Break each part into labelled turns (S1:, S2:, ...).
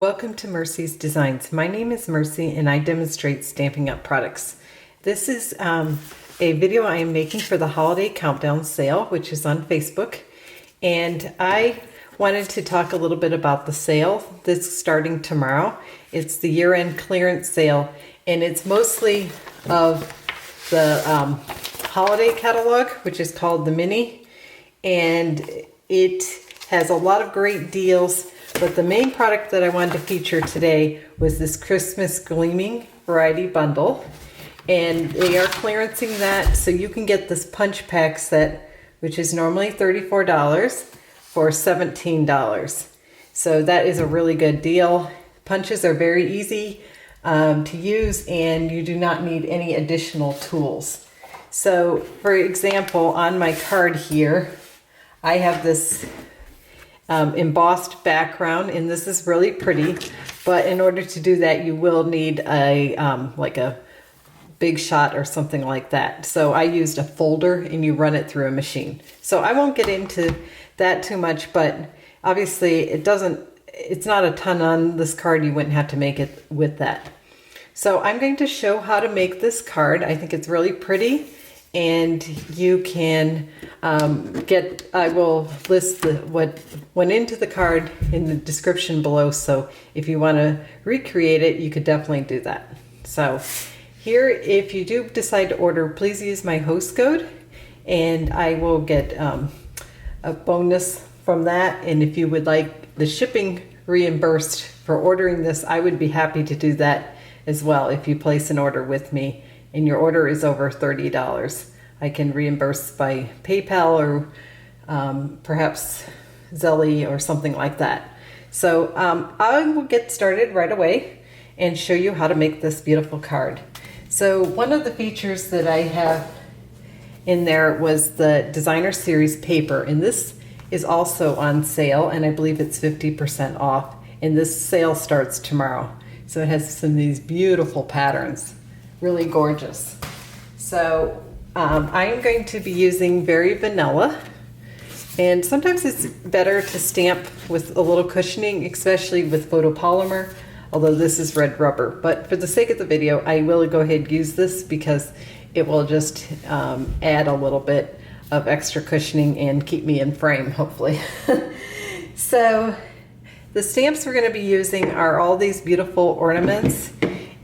S1: Welcome to Mercy's Designs. My name is Mercy and I demonstrate Stampin' Up! Products. This is a video I am making for the Holiday Countdown sale, which is on Facebook. And I wanted to talk a little bit about the sale that's starting tomorrow. It's the year-end clearance sale, and it's mostly of the holiday catalog, which is called the Mini. And it has a lot of great deals. But the main product that I wanted to feature today was this Christmas Gleaming Variety Bundle. And they are clearancing that, so you can get this punch pack set, which is normally $34 for $17. So that is a really good deal. Punches are very easy to use, and you do not need any additional tools. So for example, on my card here, I have this embossed background, and this is really pretty, but in order to do that you will need a like a big shot or something like that. So I used a folder, and you run it through a machine. So I won't get into that too much, but obviously it's not a ton on this card. You wouldn't have to make it with that. So I'm going to show how to make this card. I think it's really pretty, and you can I will list what went into the card in the description below, so if you want to recreate it, you could definitely do that. So here, if you do decide to order, please use my host code, and I will get a bonus from that. And if you would like the shipping reimbursed for ordering this, I would be happy to do that as well. If you place an order with me and your order is over $30, I can reimburse by PayPal or perhaps Zelle or something like that. So I will get started right away and show you how to make this beautiful card. So one of the features that I have in there was the Designer Series paper, and this is also on sale, and I believe it's 50% off, and this sale starts tomorrow. So it has some of these beautiful patterns, really gorgeous. So I am going to be using Very Vanilla, and sometimes it's better to stamp with a little cushioning, especially with photopolymer, although this is red rubber. But for the sake of the video, I will go ahead and use this because it will just add a little bit of extra cushioning and keep me in frame, hopefully. So the stamps we're going to be using are all these beautiful ornaments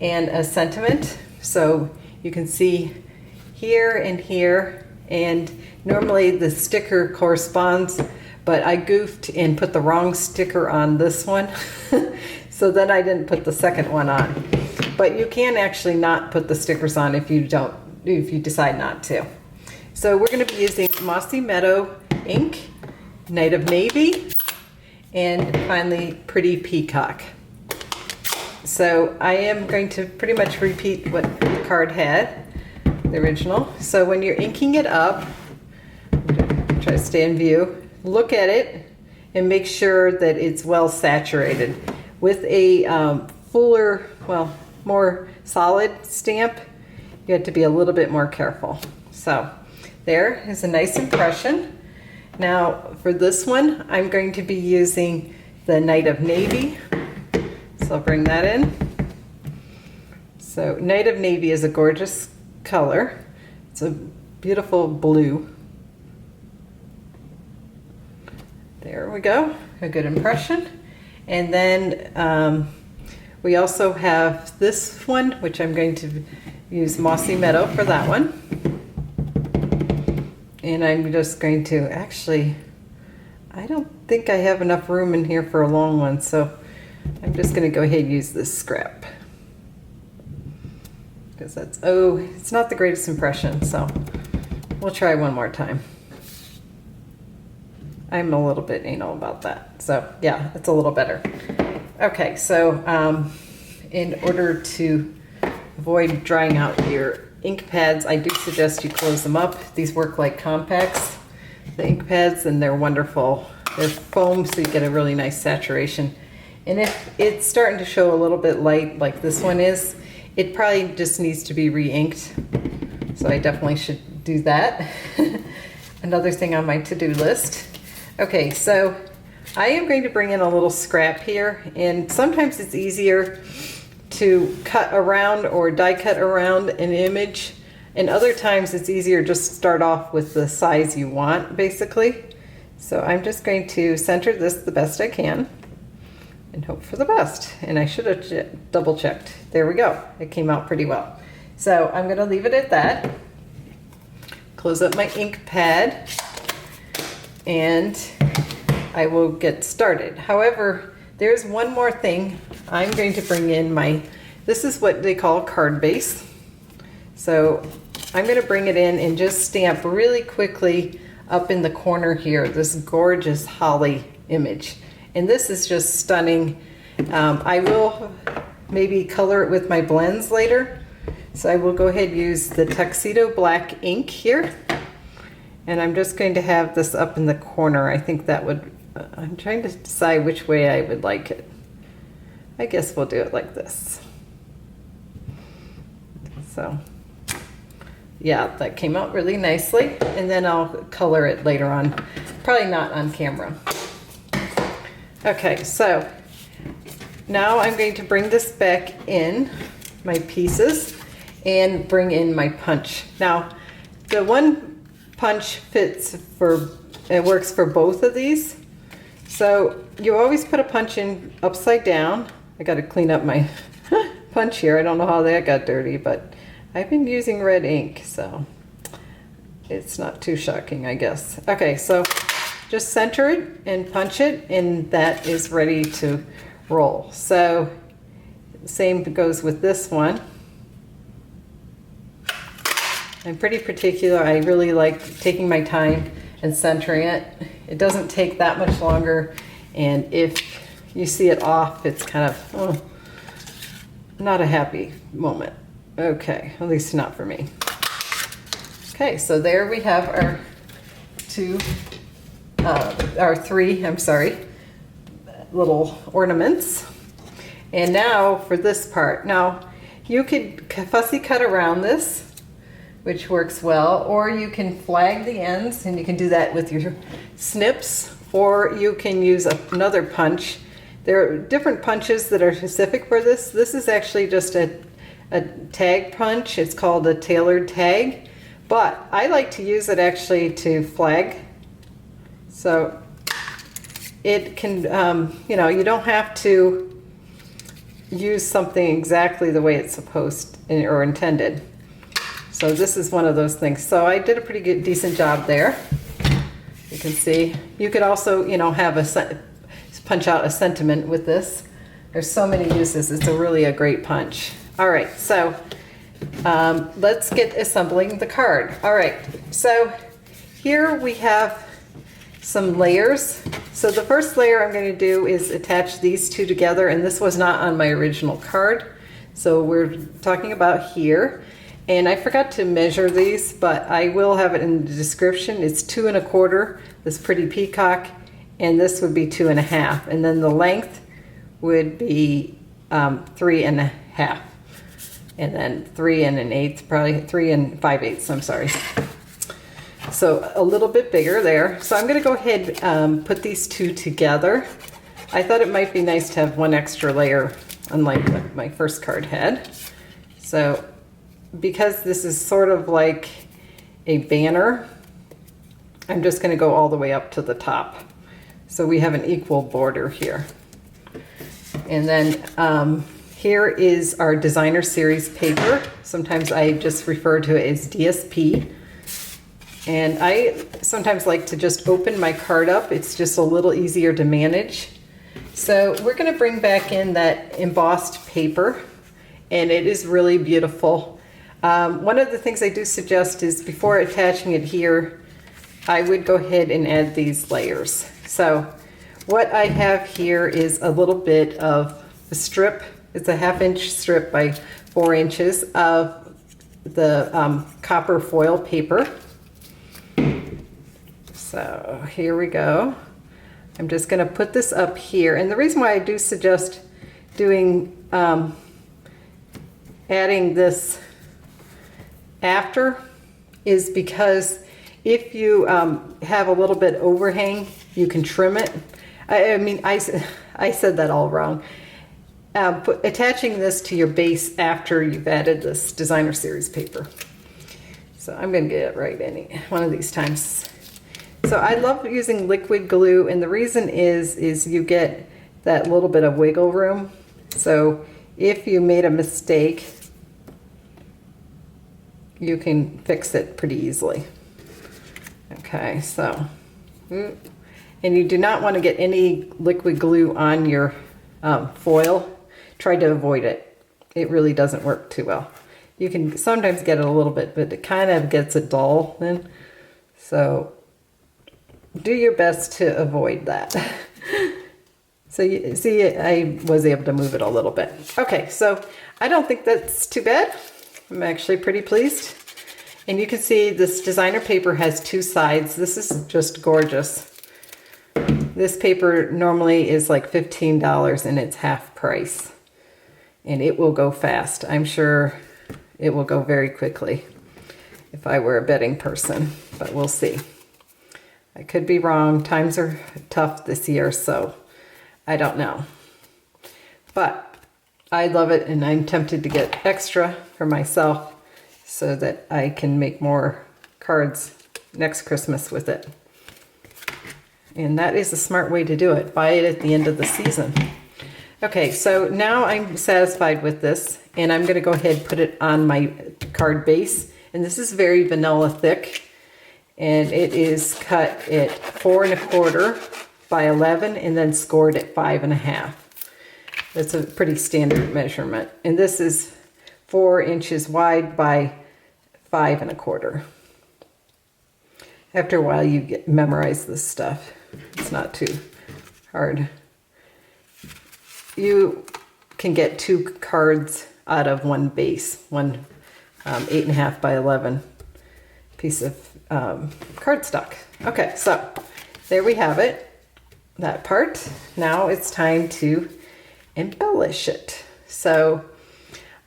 S1: and a sentiment. So you can see here and here, and normally the sticker corresponds, but I goofed and put the wrong sticker on this one. So then I didn't put the second one on. But you can actually not put the stickers on if you decide not to. So we're going to be using Mossy Meadow ink, Night of Navy, and finally Pretty Peacock. So I am going to pretty much repeat what the card had, the original. So when you're inking it up, try to stay in view, look at it and make sure that it's well saturated. With a fuller, well, more solid stamp, you have to be a little bit more careful. So there is a nice impression. Now for this one, I'm going to be using the Night of Navy. So I'll bring that in. So Night of Navy is a gorgeous color. It's a beautiful blue. There we go, a good impression. And then we also have this one, which I'm going to use Mossy Meadow for that one. And I'm just going to, actually, I don't think I have enough room in here for a long one, so I'm just going to go ahead and use this scrap. Because that's, oh, it's not the greatest impression, so we'll try one more time. I'm a little bit anal about that. So yeah, it's a little better. Okay, so in order to avoid drying out your ink pads, I do suggest you close them up. These work like compacts, the ink pads, and they're wonderful. They're foam, so you get a really nice saturation. And if it's starting to show a little bit light like this one is, it probably just needs to be re-inked. So I definitely should do that. Another thing on my to-do list. Okay, so I am going to bring in a little scrap here, and sometimes it's easier to cut around or die cut around an image, and other times it's easier just start off with the size you want, basically. So I'm just going to center this the best I can and hope for the best. And I should have double checked. There we go. It came out pretty well. So I'm going to leave it at that. Close up my ink pad and I will get started. However, there's one more thing. I'm going to bring in this is what they call card base. So I'm going to bring it in and just stamp really quickly up in the corner here, this gorgeous holly image. And this is just stunning. I will maybe color it with my blends later. So I will go ahead and use the Tuxedo black ink here. And I'm just going to have this up in the corner. I think that would, I'm trying to decide which way I would like it. I guess we'll do it like this. So yeah, that came out really nicely. And then I'll color it later on, probably not on camera. Okay, so now I'm going to bring this back in, my pieces, and bring in my punch. Now, the one punch fits it works for both of these. So you always put a punch in upside down. I got to clean up my punch here. I don't know how that got dirty, but I've been using red ink, so it's not too shocking, I guess. Okay, so just center it and punch it, and that is ready to roll. So same goes with this one. I'm pretty particular. I really like taking my time and centering it. It doesn't take that much longer, and if you see it off, it's kind of not a happy moment. Okay, at least not for me. Okay, so there we have our three little ornaments. And now for this part. Now you could fussy cut around this, which works well, or you can flag the ends, and you can do that with your snips, or you can use another punch. There are different punches that are specific for this. This is actually just a tag punch. It's called a tailored tag, but I like to use it actually to flag. So it can, you know, you don't have to use something exactly the way it's supposed or intended. So this is one of those things. So I did a pretty good, decent job there. You can see. You could also, you know, have punch out a sentiment with this. There's so many uses. It's really a great punch. All right, so let's get assembling the card. All right, so here we have some layers. So the first layer I'm going to do is attach these two together, and this was not on my original card. So we're talking about here. And I forgot to measure these, but I will have it in the description. It's 2 1/4, this pretty peacock, and this would be 2 1/2. And then the length would be 3 1/2. And then 3 1/8, probably 3 5/8, I'm sorry. So a little bit bigger there. So I'm gonna go ahead and put these two together. I thought it might be nice to have one extra layer, unlike what my first card had. So because this is sort of like a banner, I'm just gonna go all the way up to the top. So we have an equal border here. And then here is our designer series paper. Sometimes I just refer to it as DSP. And I sometimes like to just open my card up. It's just a little easier to manage. So we're gonna bring back in that embossed paper, and it is really beautiful. One of the things I do suggest is before attaching it here, I would go ahead and add these layers. So what I have here is a little bit of a strip. It's a 1/2 inch strip by 4 inches of the copper foil paper. So here we go. I'm just going to put this up here. And the reason why I do suggest doing adding this after is because if you have a little bit overhang, you can trim it. I mean, I said that all wrong. Attaching this to your base after you've added this designer series paper. So I'm going to get it right one of these times. So I love using liquid glue, and the reason is you get that little bit of wiggle room. So if you made a mistake, you can fix it pretty easily. Okay, so, and you do not want to get any liquid glue on your foil. Try to avoid it. It really doesn't work too well. You can sometimes get it a little bit, but it kind of gets it dull then. So do your best to avoid that. So you see, I was able to move it a little bit. Okay, so I don't think that's too bad. I'm actually pretty pleased. And you can see this designer paper has two sides. This is just gorgeous. This paper normally is like $15 and it's half price. And it will go fast. I'm sure it will go very quickly if I were a betting person, but we'll see. I could be wrong. Times are tough this year, so I don't know. But I love it, and I'm tempted to get extra for myself so that I can make more cards next Christmas with it. And that is a smart way to do it. Buy it at the end of the season. Okay, so now I'm satisfied with this, and I'm going to go ahead and put it on my card base. And this is very vanilla thick, and it is cut at 4 1/4 by 11 and then scored at 5 1/2. That's a pretty standard measurement. And this is 4 inches wide by 5 1/4. After a while, you memorize this stuff. It's not too hard. You can get 2 cards out of one base, one 8 1/2 by 11 piece of cardstock. Okay, so there we have it, that part. Now it's time to embellish it. So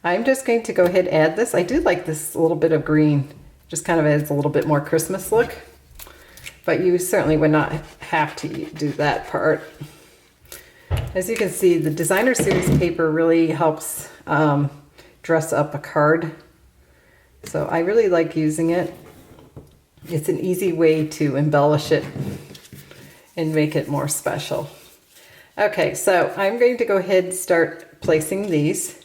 S1: I'm just going to go ahead and add this. I do like this little bit of green, just kind of adds a little bit more Christmas look, but you certainly would not have to do that part. As you can see, the designer series paper really helps dress up a card. So I really like using it. It's an easy way to embellish it and make it more special. Okay, so I'm going to go ahead and start placing these.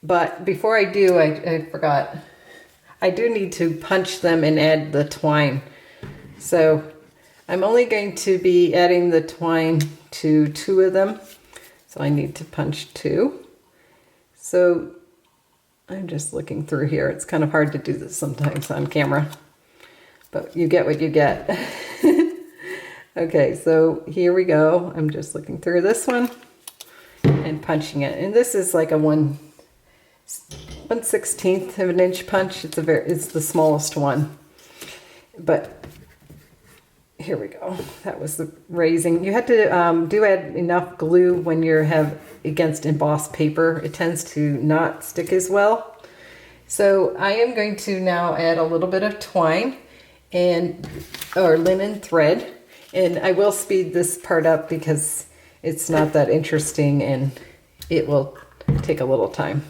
S1: But before I do, I forgot. I do need to punch them and add the twine. So I'm only going to be adding the twine to 2 of them. So I need to punch 2. So I'm just looking through here. It's kind of hard to do this sometimes on camera, but you get what you get. Okay, so here we go. I'm just looking through this one and punching it. And this is like a 1/16 of an inch punch. It's the smallest one. But here we go. That was the raising. You have to add enough glue when you have against embossed paper. It tends to not stick as well. So I am going to now add a little bit of twine or linen thread. And I will speed this part up because it's not that interesting and it will take a little time.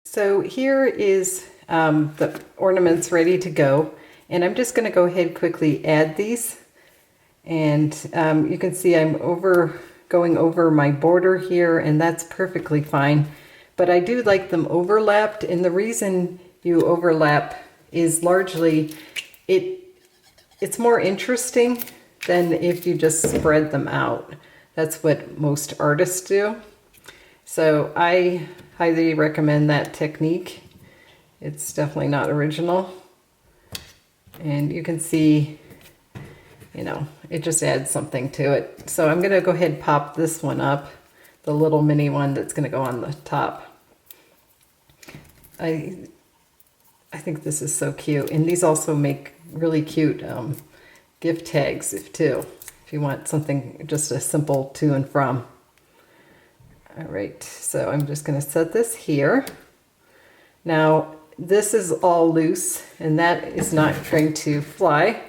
S1: So here is the ornaments ready to go, and I'm just going to go ahead and quickly add these. And you can see I'm going over my border here, and that's perfectly fine. But I do like them overlapped, and the reason you overlap is largely it's more interesting than if you just spread them out. That's what most artists do. So I highly recommend that technique. It's definitely not original. And you can see you know, it just adds something to it. So I'm gonna go ahead and pop this one up, the little mini one that's gonna go on the top. I think this is so cute, and these also make really cute gift tags if you want something, just a simple to and from. All right, so I'm just going to set this here. Now this is all loose and that is not going to fly,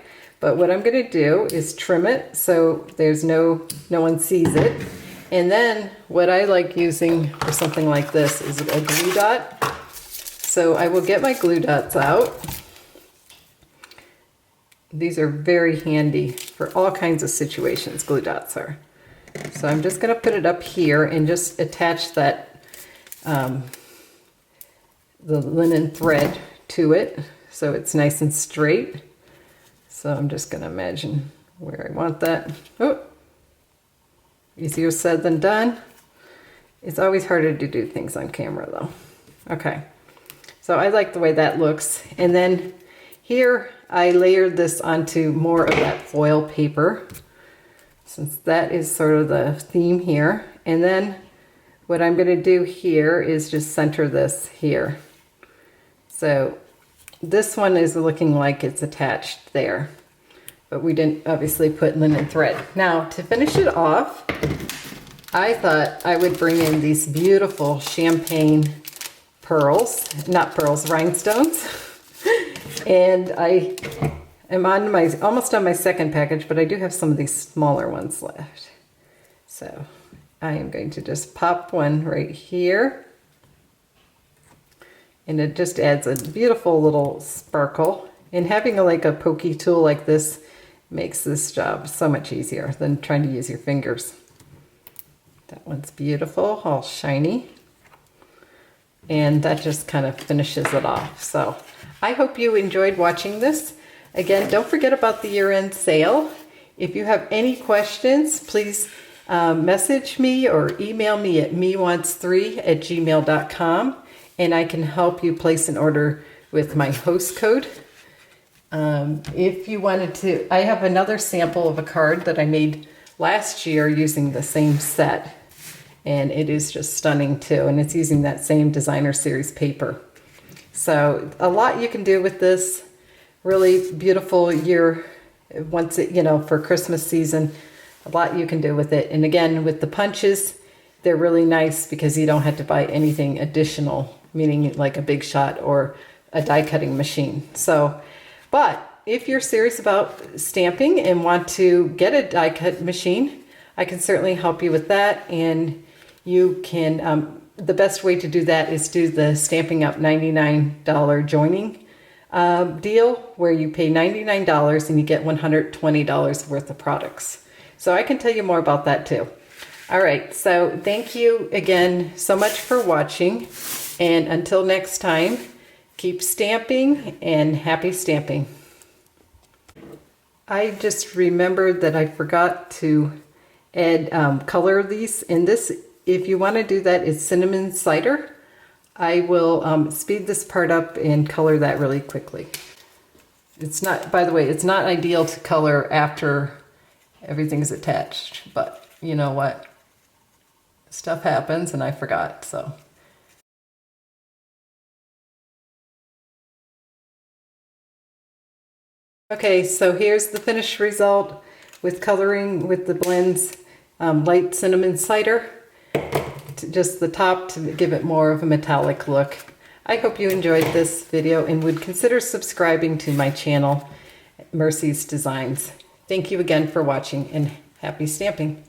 S1: but what I'm going to do is trim it so there's no one sees it. And then what I like using for something like this is a glue dot. So I will get my glue dots out. These are very handy for all kinds of situations, glue dots are. So I'm just gonna put it up here and just attach that, the linen thread to it so it's nice and straight. So I'm just gonna imagine where I want that. Oh, easier said than done. It's always harder to do things on camera though. Okay. So I like the way that looks. And then here I layered this onto more of that foil paper, since that is sort of the theme here. And then what I'm going to do here is just center this here. So this one is looking like it's attached there, but we didn't obviously put linen thread. Now to finish it off, I thought I would bring in these beautiful champagne rhinestones. And I am on almost on my second package, but I do have some of these smaller ones left. So I am going to just pop one right here. And it just adds a beautiful little sparkle. And having like a pokey tool like this makes this job so much easier than trying to use your fingers. That one's beautiful, all shiny. And that just kind of finishes it off. So I hope you enjoyed watching this. Again, don't forget about the year-end sale. If you have any questions, please message me or email me at mewants3@gmail.com, and I can help you place an order with my host code. If you wanted to, I have another sample of a card that I made last year using the same set. And it is just stunning too. And it's using that same designer series paper. So a lot you can do with this. Really beautiful year, once it, you know, for Christmas season, a lot you can do with it. And again, with the punches, they're really nice because you don't have to buy anything additional, meaning like a big shot or a die cutting machine. So, but if you're serious about stamping and want to get a die cut machine, I can certainly help you with that. And you can, the best way to do that is do the Stampin' Up! $99 joining deal, where you pay $99 and you get $120 worth of products. So I can tell you more about that too. All right, so thank you again so much for watching. And until next time, keep stamping and happy stamping. I just remembered that I forgot to add color these. And this, if you want to do that, it's cinnamon cider. I will speed this part up and color that really quickly. It's not, by the way, it's not ideal to color after everything's attached, but you know what? Stuff happens and I forgot, so. Okay, so here's the finished result with coloring with the blends, light cinnamon cider, just the top to give it more of a metallic look. I hope you enjoyed this video and would consider subscribing to my channel, Mercy's Designs. Thank you again for watching and happy stamping.